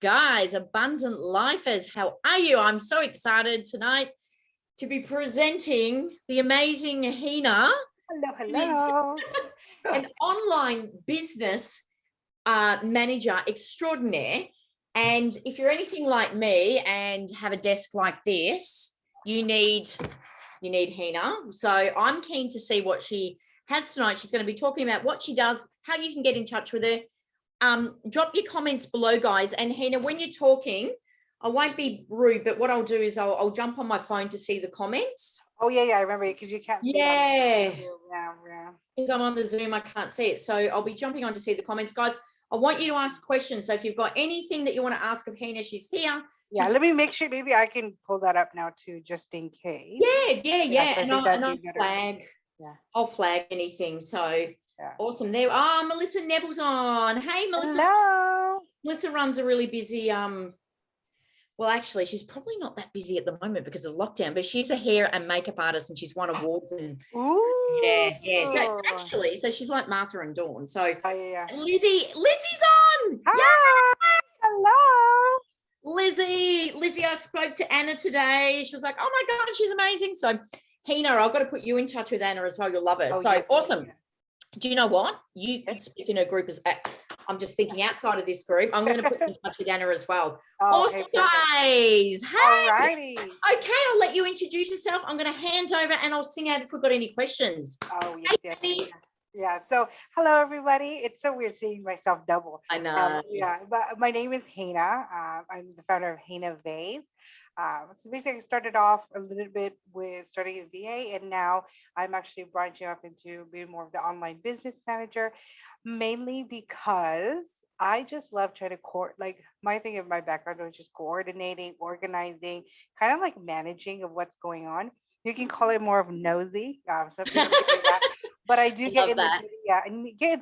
guys, abundant lifers, how are you? I'm so excited tonight to be presenting the amazing Hina. Hello. An online business manager extraordinaire. And if you're anything like me and have a desk like this, you need Hina. So I'm keen to see what she has tonight. She's going to be talking about what she does, how you can get in touch with her. Drop your comments below, guys. And Hina, when you're talking, I won't be rude, but what I'll do is I'll jump on my phone to see the comments. Oh yeah, I remember because you can't see it. Yeah. Because I'm on the Zoom, I can't see it. So I'll be jumping on to see the comments, guys. I want you to ask questions. So if you've got anything that you want to ask of Hina, she's here. Yeah, let me make sure. Maybe I can pull that up now too, just in case. Yeah. So I'll flag anything. So awesome. There. Oh, Melissa Neville's on. Hey, Melissa. Hello. Melissa runs a really busy well, actually, she's probably not that busy at the moment because of lockdown, but she's a hair and makeup artist and she's won awards and So she's like Martha and Dawn. So Lizzie's on. Hi. Hello. Lizzie, I spoke to Anna today. She was like, oh my God, she's amazing. So Hina, I've got to put you in touch with Anna as well. You'll love her. Awesome. Yes. Do you know what? You can speak in her group as I'm just thinking outside of this group. I'm going to put you in touch with Anna as well. Awesome, guys. Hey. Alrighty. Okay, I'll let you introduce yourself. I'm going to hand over and I'll sing out if we've got any questions. Oh, yes. Yeah. So, hello, everybody. It's so weird seeing myself double. I know. But my name is Hina. I'm the founder of Hina Vase. So basically, I started off a little bit with starting a VA, and now I'm actually branching off into being more of the online business manager, mainly because I just love trying to my thing of my background was just coordinating, organizing, kind of like managing of what's going on. You can call it more of nosy. Some people say that. But I do get in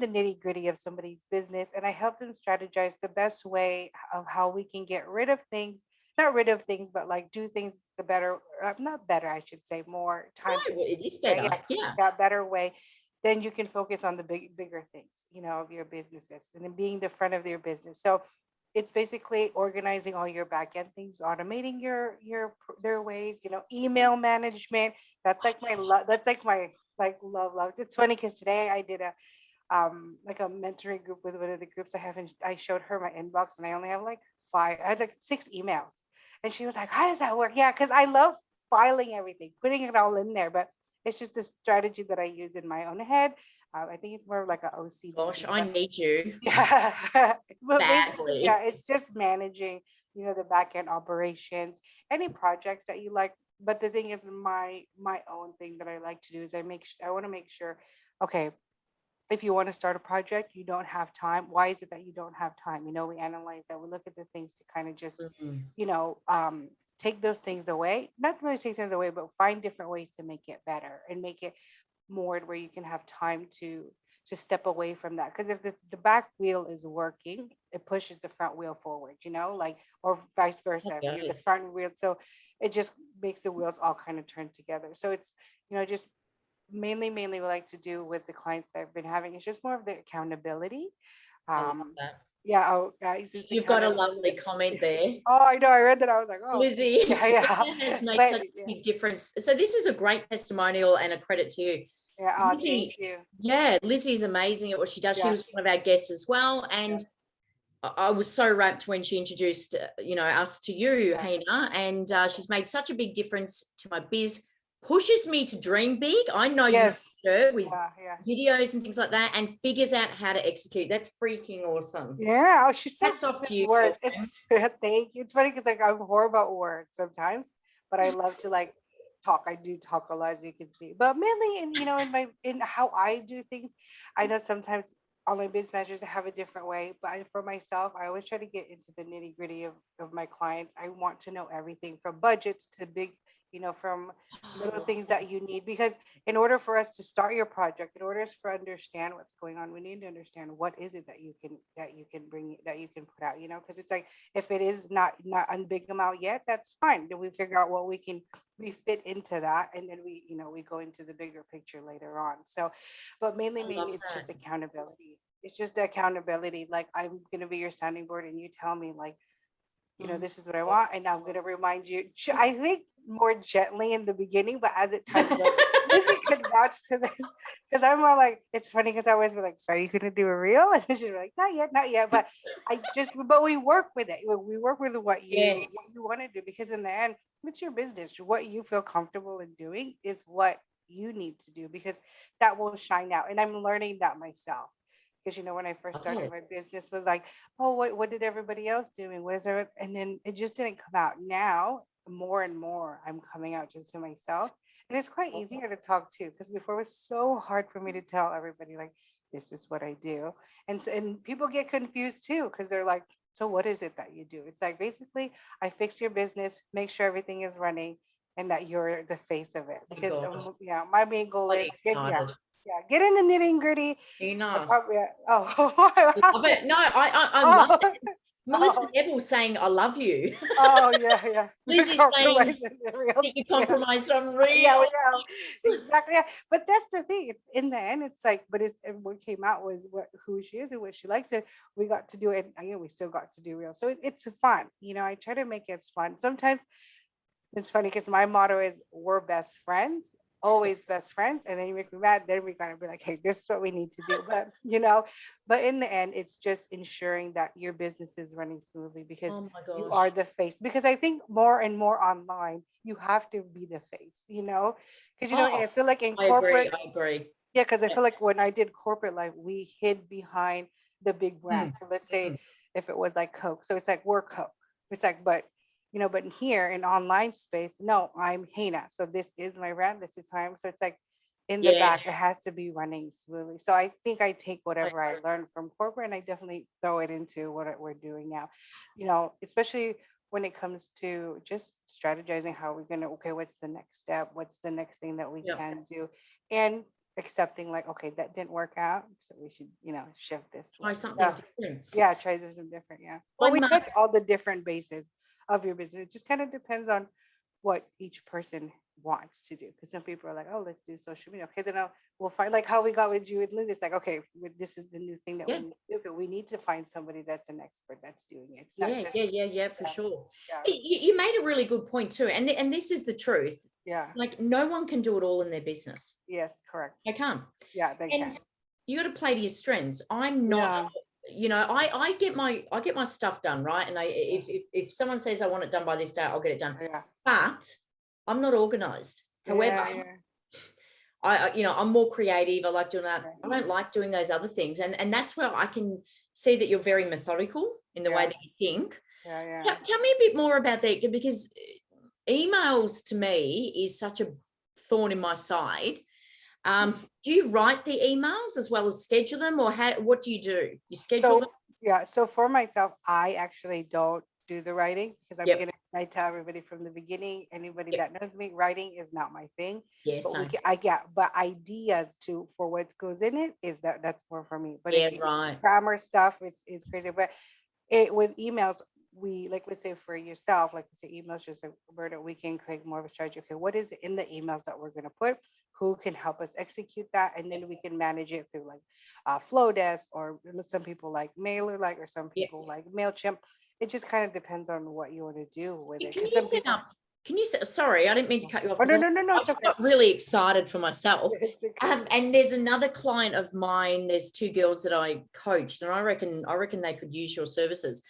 the nitty gritty of somebody's business, and I help them strategize the best way of how we can get rid of things, not rid of things, but like do things the better, not better, I should say, more time. It is better. Better way. Then you can focus on the bigger things, of your businesses and then being the front of your business. So it's basically organizing all your back end things, automating their ways, email management. That's like my love. That's like my love. It's funny because today I did a mentoring group with one of the groups I have, and I showed her my inbox, and I only have like 5. I had like 6 emails, and she was like, "How does that work?" Yeah, because I love filing everything, putting it all in there, but it's just a strategy that I use in my own head. I think it's more of like an OCD. Gosh, I need you. Badly. It's just managing, the back end operations, any projects that you like. But the thing is, my own thing that I like to do is I want to make sure, okay, if you want to start a project, you don't have time. Why is it that you don't have time? We analyze that. We look at the things to kind of just, take those things away. Not really take things away, but find different ways to make it better and make it more where you can have time to step away from that. Because if the back wheel is working, it pushes the front wheel forward, or vice versa. You're the front wheel. So it just makes the wheels all kind of turn together. So it's, just mainly what I like to do with the clients that I've been having is just more of the accountability. I love that. Yeah. You've got a lovely comment there. Oh, I know. I read that. I was like, oh, Lizzie. Has made such a big difference. So this is a great testimonial and a credit to you. Yeah, thank you. Yeah, Lizzie's amazing at what she does. She was one of our guests as well, and I was so rapt when she introduced, us to you, Hina, and she's made such a big difference to my biz. Pushes me to dream big. I know you with videos and things like that, and figures out how to execute. That's freaking awesome. Yeah, she's so off to you. Words. Thank you. It's funny because I'm horrible about words sometimes, but I love to talk. I do talk a lot, as you can see, but mainly in how I do things. I know sometimes online business managers have a different way, but for myself, I always try to get into the nitty gritty of my clients. I want to know everything from budgets to big, from little things that you need, because in order for us to start your project, in order for us to understand what's going on, we need to understand what is it that you can bring, that you can put out, because it's like, if it is not a big amount yet, that's fine. Then we figure out what we fit into that, and then we go into the bigger picture later on. So, but mainly it's just accountability. It's just the accountability. Like, I'm gonna be your sounding board, and you tell me, like, you know, this is what I want, and I'm going to remind you. I think more gently in the beginning, but as it time goes, Lizzie could vouch to this because I'm more like, it's funny because I always be like, so are you going to do a reel? And she's like, not yet, not yet. But but we work with it. We work with Yeah. what you want to do, because in the end, it's your business. What you feel comfortable in doing is what you need to do, because that will shine out. And I'm learning that myself. Because you know, when I first Love started it. my business, was like, oh, what did everybody else doing? What is there? And then it just didn't come out. Now, more and more, I'm coming out just to myself, and it's quite easier to talk to. Because before, it was so hard for me to tell everybody like, this is what I do, and people get confused too, because they're like, so what is it that you do? It's like, basically, I fix your business, make sure everything is running, and that you're the face of it. Oh my Because gosh. yeah, my main goal is Bloody excited. get in the nitty gritty. You I know. probably oh Love it. No, I love oh it. Melissa oh Neville saying I love you. oh yeah, yeah. The Lizzie's saying compromise is real. that you Yeah. compromised on Yeah, we real. know exactly. Yeah. But that's the thing. In the end, it's like, but it's and what came out was what who she is and what she likes, and we got to do it. Again, we still got to do real, so it's fun. You know, I try to make it fun. Sometimes it's funny because my motto is we're best friends, always best friends. And then you make me mad, then we gotta be like, hey, this is what we need to do. But you know, but in the end, it's just ensuring that your business is running smoothly, because Oh my you are gosh. the face. Because I think more and more online, you have to be the face, you know? Because you know, Oh, I feel like in I agree. corporate, I agree. yeah, because I Yeah. feel like when I did corporate life, we hid behind the big brand. Mm, So let's say mm. if it was like Coke. So it's like we're Coke. It's like, but you know, but in here in online space, no, I'm Hannah. So this is my brand. This is who I am. So it's like in the Yeah, back, it has to be running smoothly. So I think I take I whatever I agree. learned from corporate and I definitely throw it into what we're doing now. You know, especially when it comes to just strategizing how we're gonna, okay, what's the next step? What's the next thing that we Yep. can do? And accepting like, okay, that didn't work out, so we should, you know, shift this Try way. something Yeah, different. yeah, try something different. Yeah, but My we mum, touch all the different bases of your business. It just kind of depends on what each person wants to do. Because some people are like, oh, let's do social media. Okay, then we'll find like how we got with you and Liz. It's like, okay, this is the new thing that we yeah, need to do. But we need to find somebody that's an expert that's doing it. It's not yeah, just yeah, yeah, yeah, for yeah, sure. yeah, You made a really good point too, and this is the truth. yeah. Like no one can do it all in their business. Yes, correct. They can't. Yeah, they And can. you got to play to your strengths. I'm not, Yeah, I get my stuff done, right? And yeah, if someone says I want it done by this date, I'll get it done. yeah, But I'm not organized. However, yeah, yeah. I'm more creative. I like doing that. Right. I don't like doing those other things. And that's where I can see that you're very methodical in the way Yeah, that you think. yeah, yeah. Tell me a bit more about that, because emails to me is such a thorn in my side. Do you write the emails as well as schedule them, or what do? You schedule them? So yeah, so for myself, I actually don't do the writing because Yep. I tell everybody from the beginning, anybody Yep. that knows me, writing is not my thing. Yeah, But same. I get, but ideas to for what goes in it is that's more for me. But if Yeah, you right. grammar stuff, it's crazy. But it with emails, we like let's say for yourself, like let's say emails, just like Roberta, we can create more of a strategy. Okay, what is in the emails that we're gonna put? Who can help us execute that? And then we can manage it through like Flowdesk, or some people like Mailer, like, or some Yeah. people like Mailchimp. It just kind of depends on what you want to do with it. Can Because you some set people, up? Can you set? Sorry, I didn't mean to cut you off oh because no, no, no, no, I it's just okay. got really excited for myself. It's okay. And there's another client of mine. There's two girls that I coached, and I reckon they could use your services.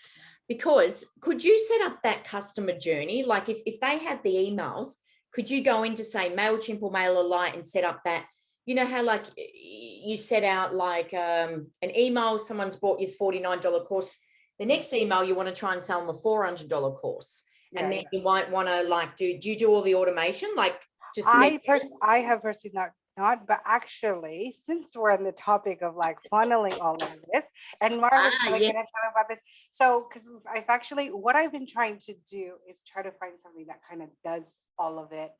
Because could you set up that customer journey? Like if they had the emails, could you go into say MailChimp or MailerLite and set up that, you know how like you set out like an email, someone's bought you $49 course. The next email you want to try and sell them a $400 course. Yeah, And then yeah. you might want to like do you do all the automation? Like just I have personally not, but actually, since we're on the topic of like funneling all of this, and Margaret's like, yeah, can I tell about this? So, because I've actually, what I've been trying to do is try to find something that kind of does all of it.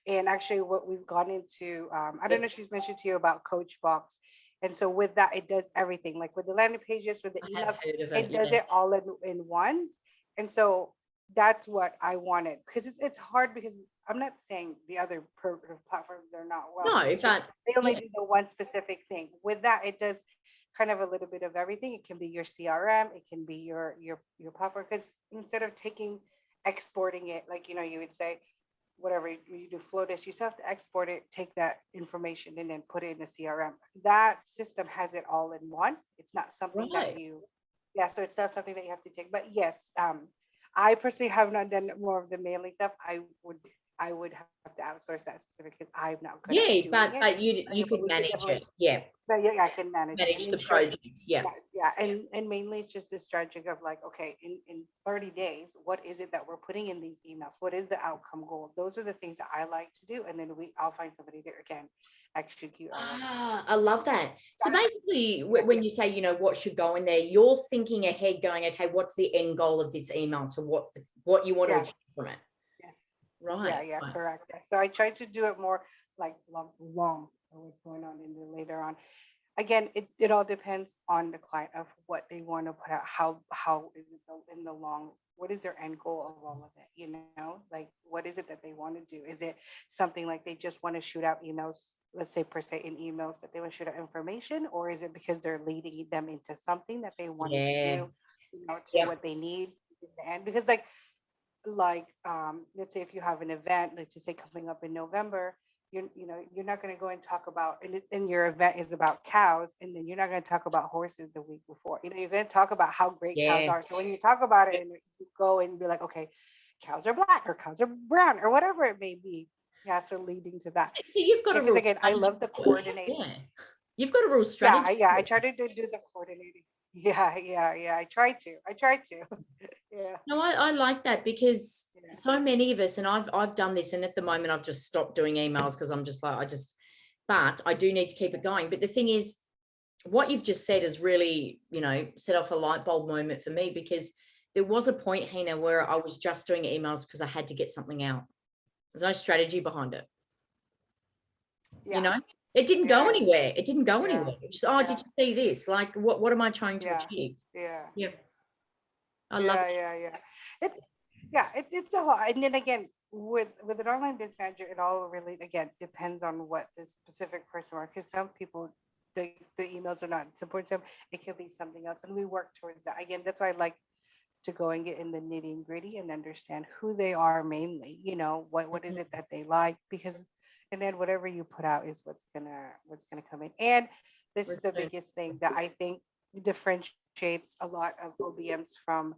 And actually, what we've gone into, I don't yeah, know if she's mentioned to you about Coachbox. And so with that, it does everything, like with the landing pages, with the I have emails, heard of it. it does Yeah. it all in ones. And so that's what I wanted, because it's hard, because I'm not saying the other platforms are not well. No, It's just but they only yeah, do the one specific thing. With that, it does kind of a little bit of everything. It can be your CRM, it can be your platform. Because instead of exporting it, like you would say, whatever you do Flotus, you still have to export it, take that information, and then put it in the CRM. That system has it all in one. It's not something that Right. yeah, so it's not something that you have to take. But yes, I personally have not done more of the mailing stuff. I would have to outsource that specific because I'm not good at Yeah, doing but it. but you But could we could manage definitely, it. Yeah. but yeah, I can manage it and Manage the ensure. project. Yeah. Yeah, yeah, and mainly it's just the strategy of like, okay, in 30 days, what is it that we're putting in these emails? What is the outcome goal? Those are the things that I like to do, and then I'll find somebody that can execute all of it. Ah, I love that. So basically, Yeah, when you say, what should go in there, you're thinking ahead, going, okay, what's the end goal of this email to what you want to yeah, achieve from it? yes, yeah, Right. yeah, Right. correct. Yeah. So I try to do it more like long of what's going on in the later on. Again, it all depends on the client of what they want to put out. How is it in the long? What is their end goal of all of it? Like what is it that they want to do? Is it something like they just want to shoot out emails? Let's say per se in emails that they want to shoot out information, or is it because they're leading them into something that they wanted to Yeah. do, to Yeah. what they need in the end? Because let's say if you have an event, let's just say coming up in November, you're not going to go and talk about, and your event is about cows, and then you're not going to talk about horses the week before. You're going to talk about how great cows Yeah. are. So when you talk about it, and you go and be like, okay, cows are black or cows are brown or whatever it may be. Yeah, so leading to that. So you've got Yeah, a because real again, I strategy love the to it. coordinating. Yeah. You've got a real Yeah, strategy yeah, to I it. try to do the coordinating. Yeah, yeah, yeah. I try to. Yeah, No, I like that because yeah, so many of us, and I've done this, and at the moment I've just stopped doing emails because I'm just like, but I do need to keep it going. But the thing is, what you've just said is really, set off a light bulb moment for me, because there was a point, Hina, where I was just doing emails because I had to get something out. There's no strategy behind it. You yeah, know, it didn't go yeah, anywhere. It didn't go yeah, anywhere. Just, oh, yeah, did you see this? Like, what am I trying to yeah, achieve? yeah. Yeah, I love Yeah, it. yeah, yeah. It, yeah, it's a lot. And then again, with an online business manager, it all really again depends on what the specific person wants. Because some people, the emails are not supporting them. It could be something else, and we work towards that. Again, that's why I like to go and get in the nitty and gritty and understand who they are mainly. What is it that they like? Because, and then whatever you put out is what's gonna come in. And this is the Return. biggest thing that I think differentiates a lot of OBMs from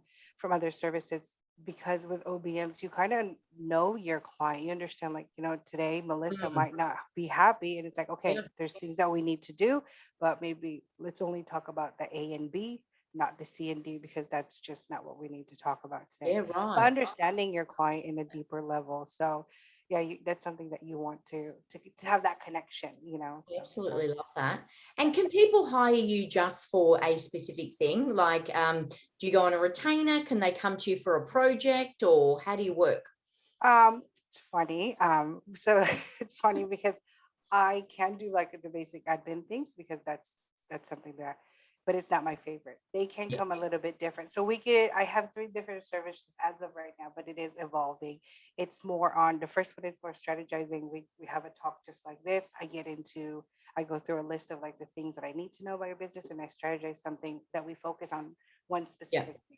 other services, because with OBMs you kind of know your client. You understand, like, today Melissa Mm, might not be happy, and it's like, yeah, okay, there's things that we need to do, but maybe let's only talk about the A and B, not the C and D, because that's just not what we need to talk about today. yeah, But right. understanding your client in a deeper level. So yeah, that's something that you want to have that connection. I So absolutely love that. And can people hire you just for a specific thing? Like, do you go on a retainer? Can they come to you for a project, or how do you work? it's funny. So it's funny because I can do like the basic admin things, because that's something that, but it's not my favorite. They can Yeah. come a little bit different. So I have three different services as of right now, but it is evolving. It's more on, the first one is for strategizing. We have a talk just like this. I go through a list of like the things that I need to know about your business, and I strategize something that we focus on one Yeah. specific thing.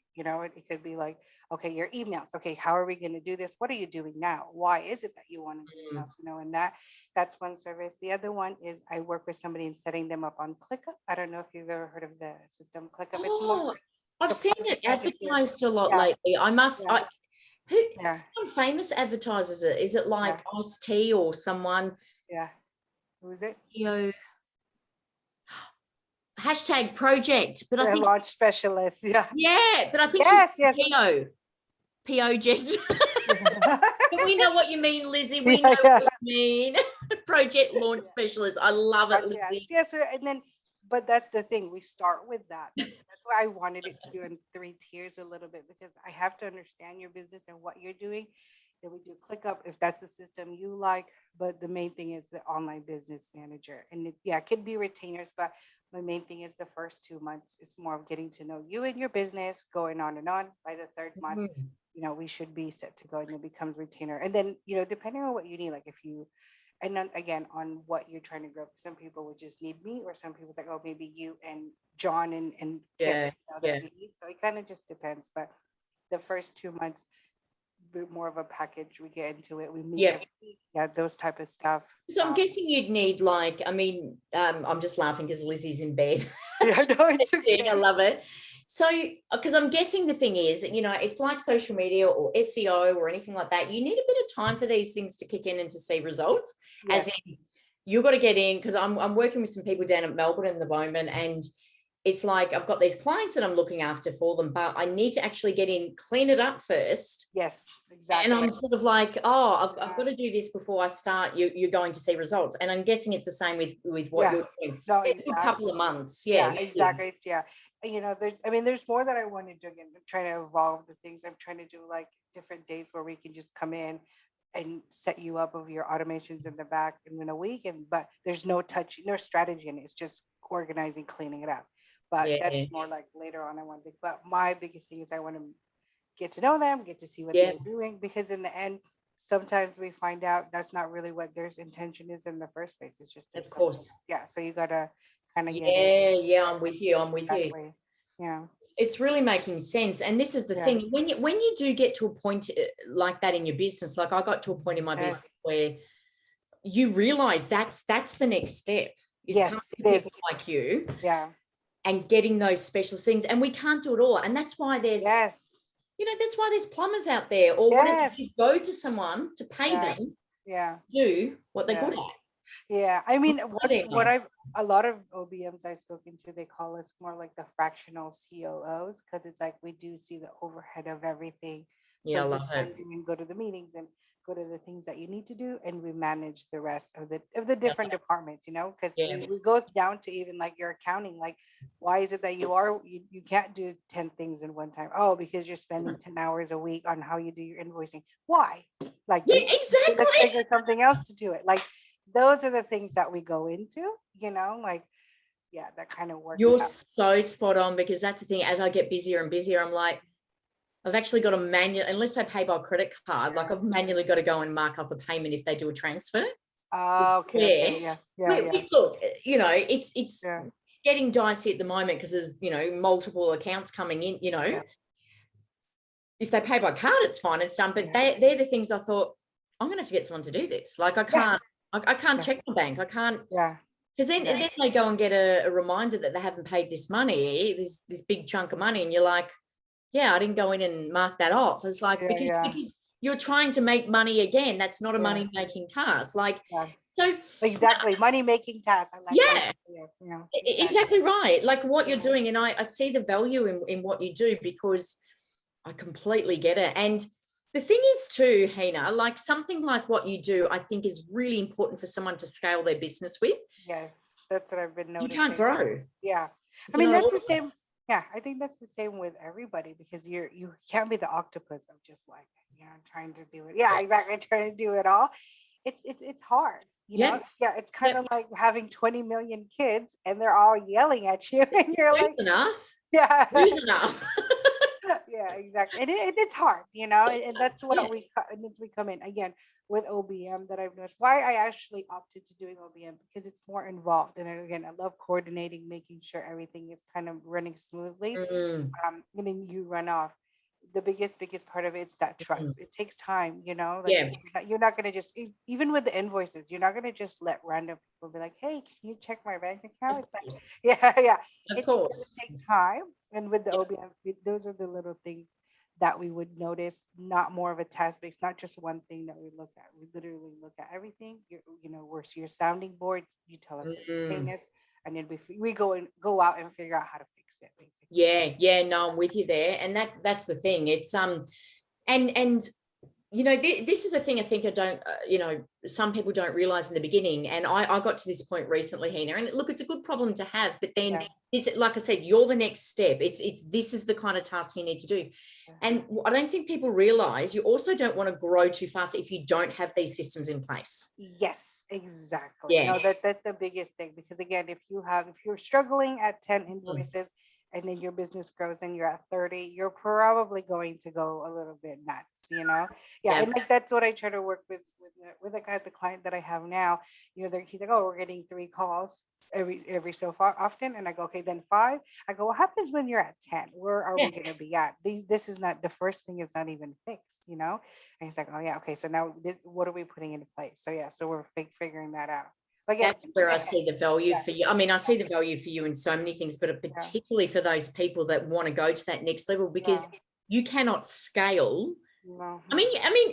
It could be like, okay, your emails. Okay, how are we going to do this? What are you doing now? Why is it that you want to do Mm. emails? And that's one service. The other one is I work with somebody in setting them up on ClickUp. I don't know if you've ever heard of the system ClickUp. It's more Oh, like I've a seen project it manager. advertised a lot Yeah, lately. yeah, Who, yeah, someone famous advertises it. Is it like yeah, Ice T or someone? yeah. Who is it? PO hashtag project, but I The think, launch specialist. Yeah. yeah, but I think she's Yes, yes. PO jet. But we know what you mean, Lizzie. We know Yeah, yeah. what you mean. Project launch specialist. I love it, Yes, Lizzie. yes, and then, but that's the thing. We start with that. That's why I wanted it to do in three tiers a little bit, because I have to understand your business and what you're doing. Then we do ClickUp if that's a system you like. But the main thing is the online business manager, and yeah, it could be retainers, but my main thing is the first 2 months. It's more of getting to know you and your business, going on and on. By the third month, Mhm. we should be set to go, and it becomes retainer. And then, depending on what you need, like if and then again on what you're trying to grow. Some people would just need me, or some people's like, oh, maybe you and John and Kim, Yeah. that Yeah. you need. So it kind of just depends. But the first 2 months, bit more of a package. We get into it. We meet Yeah. every week. Yeah, those type of stuff. So I'm guessing you'd need like, I mean, I'm just laughing because Lizzie's in bed. Yeah, no, it's okay. I love it. So, because I'm guessing the thing is, it's like social media or SEO or anything like that. You need a bit of time for these things to kick in and to see results. Yes. As in, you've got to get in, because I'm working with some people down at Melbourne at the moment, and it's like I've got these clients that I'm looking after for them, but I need to actually get in, clean it up first. Yes, exactly. And I'm sort of like, oh, I've got to do this before I start. You're going to see results, and I'm guessing it's the same with what you're doing. No, It's exactly. a couple of months. Yeah, exactly. Yeah. There's more that I want to do. Again, I'm trying to evolve the things. I'm trying to do like different days where we can just come in and set you up of your automations in the back in a week. But there's no touch, no strategy in it. It's just organizing, cleaning it up. But that's more like later on. I want to. But my biggest thing is I want to get to know them, get to see what they're doing, because in the end, sometimes we find out that's not really what their intention is in the first place. It's just Of course. Yeah. So you gotta kind of Yeah, I'm with you. exactly. Yeah. It's really making sense. And this is the thing, when you do get to a point like that in your business, like I got to a point in my business where you realize that's the next step, is coming to people like you. Yeah. And getting those specialist things. And we can't do it all. And that's why there's that's why there's plumbers out there, or whatever. You go to someone to pay them do what they're good at. Yeah, I mean, what a lot of OBMs I've spoken to, they call us more like the fractional COOs, because it's like we do see the overhead of everything. Yeah, I love it. And go to the meetings and go to the things that you need to do, and we manage the rest of the different departments, because we go down to even like your accounting. Like, why is it that you can't do 10 things in one time? Oh, because you're spending 10 hours a week on how you do your invoicing. Why? Like, exactly. Let's figure something else to do it. Like, those are the things that we go into, like, that kind of works. You're so spot on, because that's the thing. As I get busier and busier, I'm like, I've actually got to unless I pay by credit card, like I've manually got to go and mark off a payment if they do a transfer. Okay. Look, it's getting dicey at the moment, because there's, multiple accounts coming in, If they pay by card, it's fine, it's done. But they're the things I thought, I'm going to have to get someone to do this. Like, I can't check my bank. I can't. Yeah. Because then they go and get a reminder that they haven't paid this money, this big chunk of money. And you're like, I didn't go in and mark that off. It's like, because you're trying to make money again. That's not a money making task. Like, so exactly, money making task. I like exactly right. Like what you're doing. And I see the value in what you do, because I completely get it. And the thing is too, Hina, like something like what you do, I think is really important for someone to scale their business with. Yes, that's what I've been noticing. You can't grow. Yeah. I mean, that's the same. Yeah, I think that's the same with everybody, because you can't be the octopus of just like, trying to do it. Yeah, exactly. Trying to do it all. It's hard. It's kind of like having 20 million kids and they're all yelling at you and you're like, enough. Yeah. Who's enough? Yeah, exactly. And it's hard, and that's what we come in again with OBM that I've noticed. Why I actually opted to doing OBM, because it's more involved. And again, I love coordinating, making sure everything is kind of running smoothly. And then you run off. The biggest part of it's that trust. It takes time, like you're not going to just, even with the invoices, you're not going to just let random people be like, hey, can you check my bank account? It's like, of course. It takes time. And with the OBM, those are the little things that we would notice, not more of a task base, not just one thing that we look at. We literally look at everything. We're your sounding board. You tell us what the thing is, and then we go out and figure out how to fix it, basically. No, I'm with you there. And that's the thing. It's and this is the thing I think I don't, some people don't realize in the beginning. And I got to this point recently, Hina, and look, it's a good problem to have, but then like I said, you're the next step. This is the kind of task you need to do. And I don't think people realize you also don't want to grow too fast if you don't have these systems in place. Yes, exactly. Yeah. No, that's the biggest thing, because again, if you're struggling at 10 invoices, and then your business grows and you're at 30, you're probably going to go a little bit nuts, Yeah, Yeah. and like that's what I try to work with the client that I have now. He's like, oh, we're getting 3 calls every so far often, and I go, okay, then 5. I go, what happens when you're at 10? Where are Yeah. we going to be at? This is not, the first thing is not even fixed. And he's like, oh yeah, okay, so now what are we putting into place? So yeah, so we're figuring that out. But yeah, That's where I see the value yeah, for you. I mean, I see the value for you in so many things, but yeah, particularly for those people that want to go to that next level, because yeah, you cannot scale. no, I mean,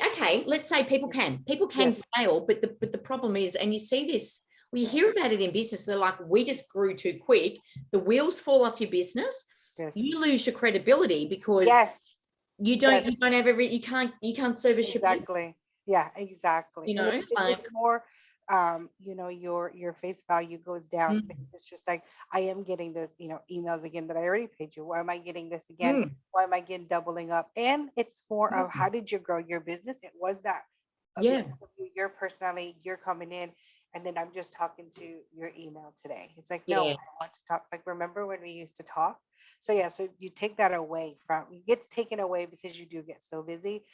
okay, let's say people can yes, scale, but the problem is, and you see this, we hear about it in business. They're like, we just grew too quick. The wheels fall off your business. yes, You lose your credibility because yes, you don't yes. have you can't service your people, Exactly. Yeah, exactly. you And know, like, it's more, your face value goes down mm, because it's just like, I am getting this, emails again that I already paid you. Why am I getting this again? mm, Why am I getting doubling up? And it's more of, mm, how did you grow your business? It was that yeah, because of you, your personality, you're coming in, and then I'm just talking to your email today. It's like, no, yeah, I want to talk. Like, remember when we used to talk? So yeah, so you take that away from, it gets taken away because you do get so busy.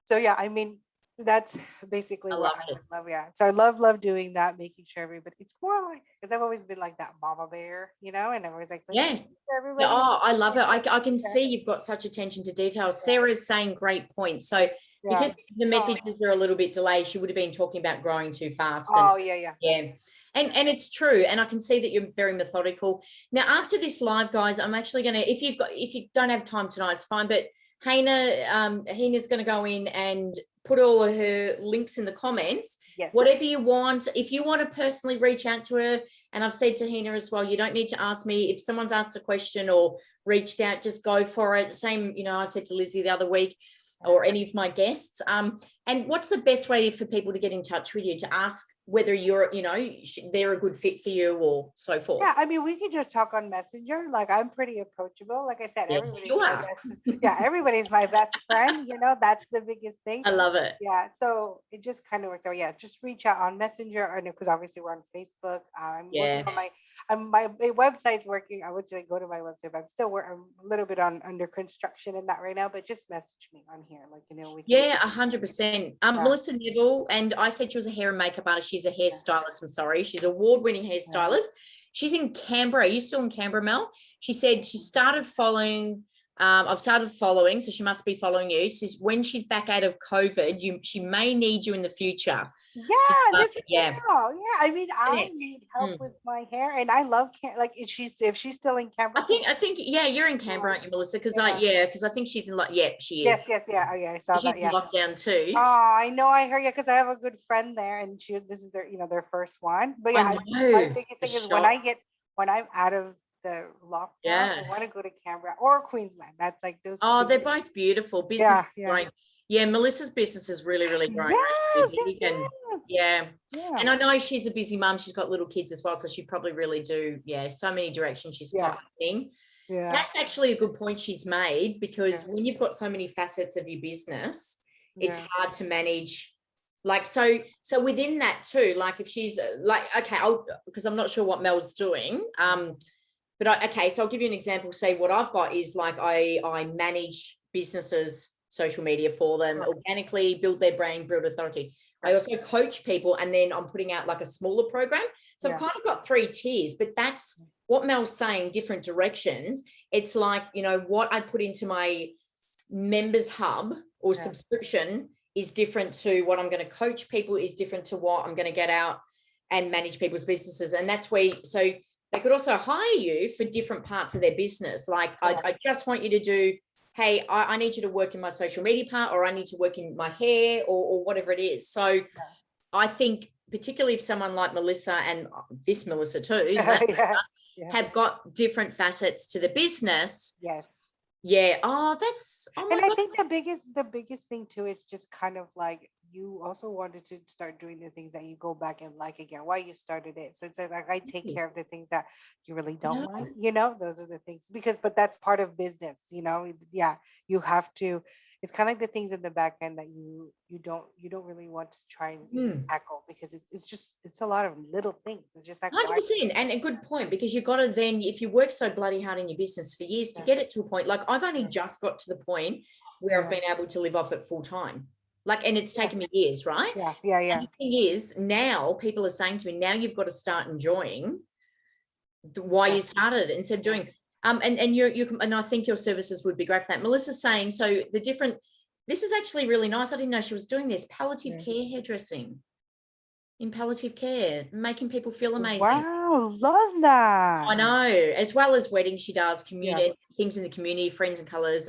So yeah, I mean, that's basically I what love I it. would love. Yeah. So I love doing that, making sure everybody, it's more like, because I've always been like that mama bear, and I'm always like, let's Yeah. make sure Yeah, everybody. oh, I love it. I can Yeah. see you've got such attention to detail. Sarah's saying great points. So Yeah. because the Oh, messages are a little bit delayed, she would have been talking about growing too fast. And oh yeah, yeah. yeah. Yeah. And it's true. And I can see that you're very methodical. Now, after this live, guys, I'm actually gonna, if you don't have time tonight, it's fine. But Hina's gonna go in and put all of her links in the comments. Yes. Whatever you want. If you want to personally reach out to her, and I've said to Hina as well, you don't need to ask me. If someone's asked a question or reached out, just go for it. Same, I said to Lizzie the other week, or any of my guests. And what's the best way for people to get in touch with you, to ask whether they're a good fit for you or so forth? Yeah, I mean, we could just talk on Messenger. Like, I'm pretty approachable. Like I said, Yeah, everybody's you my are. best. Yeah, everybody's my best friend. That's the biggest thing. I love it. Yeah, so it just kind of works. So yeah, just reach out on Messenger. I know, because obviously we're on Facebook. I'm working Yeah. on my website's working. I would say go to my website, but I'm a little bit under construction in that right now. But just message me on here, like, we can. Yeah, 100%. Yeah, Melissa Neville, and I said she was a hair and makeup artist. She's a hairstylist. I'm sorry. She's an award-winning yeah. hairstylist. She's in Canberra. Are you still in Canberra, Mel? She said she started following. I've started following, so she must be following you. So when she's back out of COVID, she may need you in the future. Yeah, this Yeah. girl. Yeah, I mean, Yeah. I need help with my hair, and I love like, if she's still in I Canberra. think, yeah, you're in Canberra, aren't you, Melissa? Because Yeah. because I think she's in yeah, she is. Yes, yes, yeah. Oh, yeah, I saw She's that. in Yeah. lockdown too. Oh, I know. I heard. Yeah, because I have a good friend there, and this is their first one. But I yeah, my know. biggest The thing is shock. when I'm out of the lockdown, Yeah. I want to go to Canberra or Queensland. That's like those Oh, two. they're both beautiful. Business Yeah, is yeah. growing. Yeah, Melissa's business is really, really growing. Yes, Really yes, big. And yes. yeah. Yeah, And I know she's a busy mum. She's got little kids as well. So she probably really so many directions she's yeah, got happening. yeah, That's actually a good point she's made, because yeah, when you've got so many facets of your business, it's yeah. hard to manage. Like, so within that too, like if she's like, okay, because I'm not sure what Mel's doing. Okay, so I'll give you an example. Say what I've got is like I manage businesses' social media for them, organically build their brand, build authority. I also coach people, and then I'm putting out like a smaller program. So I've kind of got 3 tiers, but that's what Mel's saying, different directions. It's like, what I put into my members hub or subscription is different to what I'm going to coach people, is different to what I'm going to get out and manage people's businesses. And that's where, so they could also hire you for different parts of their business. Like, I just want you to do, hey, I need you to work in my social media part, or I need to work in my hair, or whatever it is. So I think particularly if someone like Melissa, and this Melissa too, have got different facets to the business. Yes. Yeah. Oh my And I God. think the biggest thing too is just kind of like, you also wanted to start doing the things that you go back and like again, why you started it. So it's like I take care of the things that you really don't like, those are the things, but that's part of business, yeah, you have to, it's kind of like the things in the back end that you don't really want to try and even tackle, because it's a lot of little things. It's just like, why? 100%. And a good point, because you've got to then, if you work so bloody hard in your business for years to get it to a point, like I've only just got to the point where I've been able to live off it full time. Like, and it's taken me years, right? Yeah. And the thing is, now people are saying to me, now you've got to start enjoying why you started instead of doing, and you and I think your services would be great for that. Melissa's saying, so this is actually really nice. I didn't know she was doing this, palliative care hairdressing. In palliative care, making people feel amazing. Wow, love that. I know, as well as weddings, she does community things in the community, friends and colors.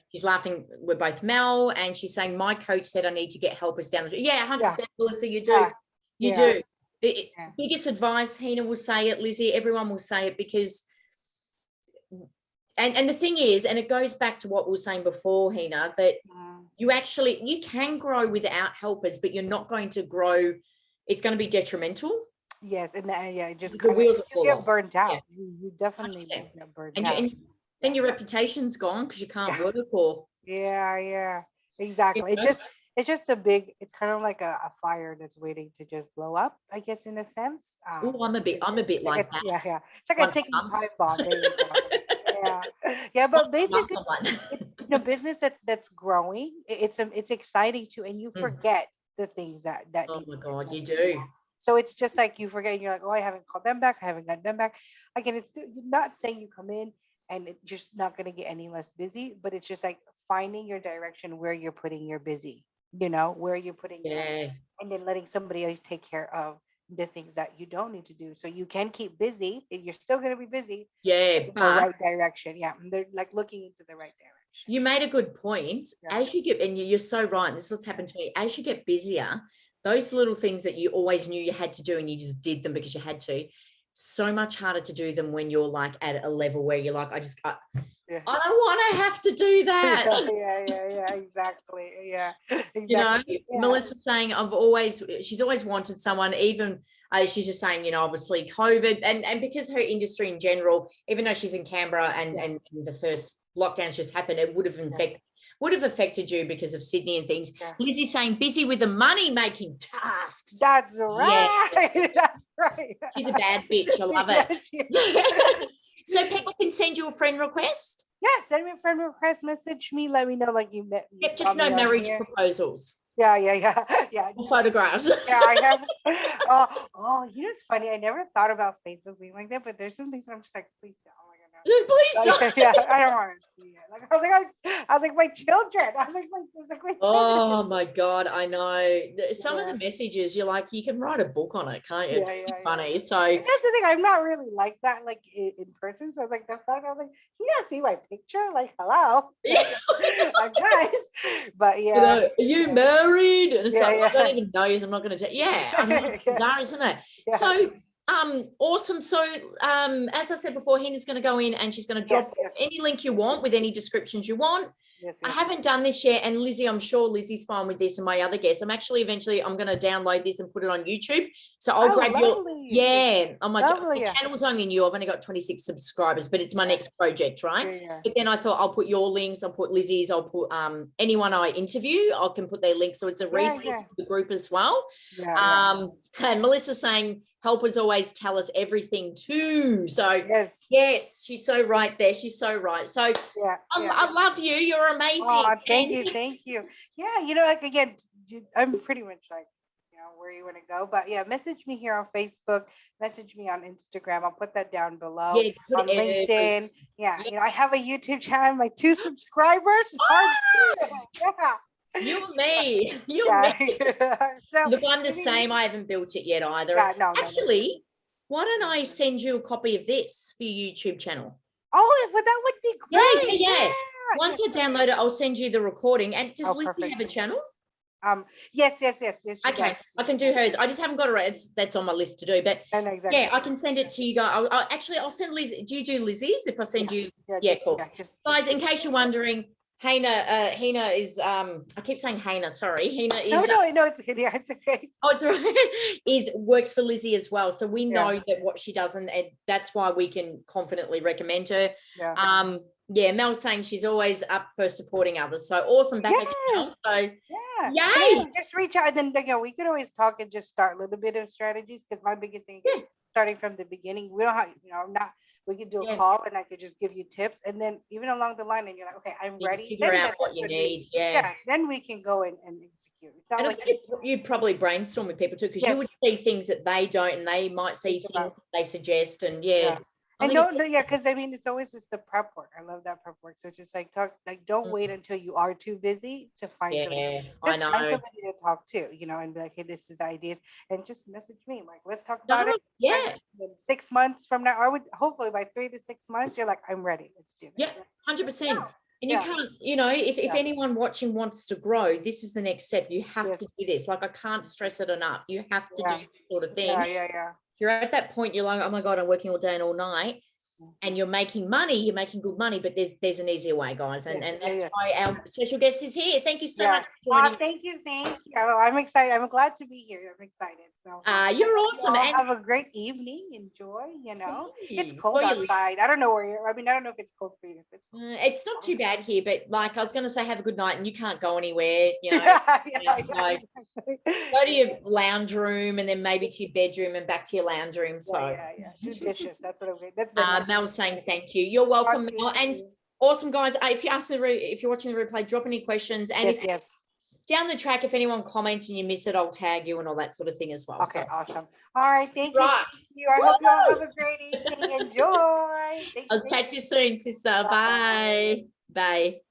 She's laughing. We're both Mel, and she's saying, my coach said I need to get helpers down. 100%, Melissa, you do. You do. Biggest advice, Hina will say it, Lizzie, everyone will say it, because and the thing is, and it goes back to what we were saying before, Hina, that you can grow without helpers, but you're not going to grow. It's going to be detrimental. Yes, and it just the wheels you get burnt out. Yeah. You definitely get burnt out. And then your reputation's gone because you can't work, or exactly. It's just it's kind of like a fire that's waiting to just blow up, I guess, in a sense. I'm a bit like that. Yeah. It's like a ticking time bomb. There you go. Yeah. But basically, business that's growing, it's exciting too, and you forget the things that oh my God, you do. So it's just like you forget, and you're like, oh, I haven't called them back, I haven't got them back. Again, it's not saying you come in and it's just not going to get any less busy, but it's just like finding your direction, where you're putting your busy, where you're putting and then letting somebody else take care of the things that you don't need to do, so you can keep busy. You're still going to be busy, in the right direction. They're like looking into the right direction. You made a good point. As you get, and you're so right, and this is what's happened to me, as you get busier, those little things that you always knew you had to do and you just did them because you had to, so much harder to do them when you're like at a level where you're like, I don't want to have to do that. Exactly. Melissa's saying she's always wanted someone, even she's just saying, obviously COVID and because her industry in general, even though she's in Canberra and the first lockdowns just happened, it would have affected you because of Sydney and things. Lizzie's saying busy with the money making tasks. That's right. That's right. She's a bad bitch. I love it. So people can send you a friend request? Yeah, send me a friend request, message me, let me know like you met me. Just no marriage proposals. Yeah. Photographs. I have. It's funny. I never thought about Facebook being like that, but there's some things I'm just like, please don't. Please don't. I don't want to see it. Like I was like my children. I was like my children. Oh my God, I know. Some of the messages you're like, you can write a book on it, can't you? It's funny. So and that's the thing. I'm not really like that, like in person. So I was like, the fact I was like, you not see my picture? Like, hello, like guys. But are you married? And it's like, I don't even know you. So I'm not going to tell. It's bizarre, isn't it? So. Awesome. So as I said before, Hina's going to go in and she's going to drop any link you want with any descriptions you want. I haven't done this yet, and Lizzie, I'm sure Lizzie's fine with this, and my other guests. I'm going to download this and put it on YouTube. So I'll grab the channel's only new. I've only got 26 subscribers, but it's my next project, right? But then I thought I'll put your links, I'll put Lizzie's, I'll put anyone I interview, I can put their links, so it's a resource for the group as well. And Melissa's saying helpers always tell us everything too. So yes, she's so right there. She's so right. So I love you. You're amazing. Oh, thank you. Yeah, like again, I'm pretty much like where you want to go, but message me here on Facebook, message me on Instagram. I'll put that down below on LinkedIn. I have a YouTube channel, my 2 subscribers. You and me. So look, I'm the same. I haven't built it yet either. Actually, why don't I send you a copy of this for your YouTube channel? Oh, well, that would be great. Yeah. Once I download it, I'll send you the recording. And does Lizzie have a channel? Yes. Okay, I can do hers. I just haven't got it. That's on my list to do. But I can send it to you guys. I'll send Liz. Do you do Lizzie's? If I send you, cool. Guys, in case you're wondering, Hina is I keep saying Hina, sorry. Hina is no, it's okay. Oh, it's right. Works for Lizzie as well. So we know that what she does, and that's why we can confidently recommend her. Yeah, Mel's saying she's always up for supporting others. So awesome. Back at you, Mel. Yes. So Yeah. yay. And just reach out. And then, you know, we could always talk and just start a little bit of strategies. Because my biggest thing is Yeah. starting from the beginning. We don't have, you know, not, we could do a Yeah. call and I could just give you tips. And then even along the line, and you're like, okay, I'm You ready. figure Then out that's what you when need. yeah, then we can go and execute. It's not And like you probably brainstorm with people too, because you would yes, see things that they don't, and they might see think things about that they suggest. And yeah, yeah. I And think don't yeah, because I mean it's always just the prep work. I love that prep work. So it's just like talk like don't wait until you are too busy to find somebody. yeah, I Just find know. somebody to talk to, you know, and be like, hey, this is ideas, and just message me. Like, let's talk about No, it. yeah, In 6 months from now, I would hopefully by 3 to 6 months, you're like, I'm ready. Let's do yeah, this. 100%. And you Yeah. can't, you know, if Yeah. anyone watching wants to grow, this is the next step. You have Yes. to do this. Like, I can't stress it enough. You have to do Yeah. this sort of thing. Yeah. Yeah. Yeah. You're at that point, you're like, oh my God, I'm working all day and all night. And you're making money, you're making good money, but there's an easier way, guys. And, Yes, and that's yes. why our special guest is here. Thank you so Yeah. much for joining. Thank you. I'm excited. I'm glad to be here. I'm excited. So You're you awesome. all And have a great evening. Enjoy, you know. It's Hey, cold enjoy your- outside. I don't know where you're. I mean, I don't know if it's cold for you. If it's cold. it's not too bad here, but like I was going to say, have a good night, and you can't go anywhere, you know. Yeah, So exactly. go to your lounge room and then maybe to your bedroom and back to your lounge room. So Yeah. Do dishes. That's what I'm doing. That's the next Mel's thing. saying thank you. You're welcome, Talk to Mel. And you. awesome, guys. If you ask if you're watching the replay, drop any questions. And if Yes. down the track, if anyone comments and you miss it, I'll tag you and all that sort of thing as well. Okay, So awesome. All right, thank you. right. Thank you. I hope you all have a great evening. Enjoy. Thank I'll you. catch you soon, sister. Bye. Bye.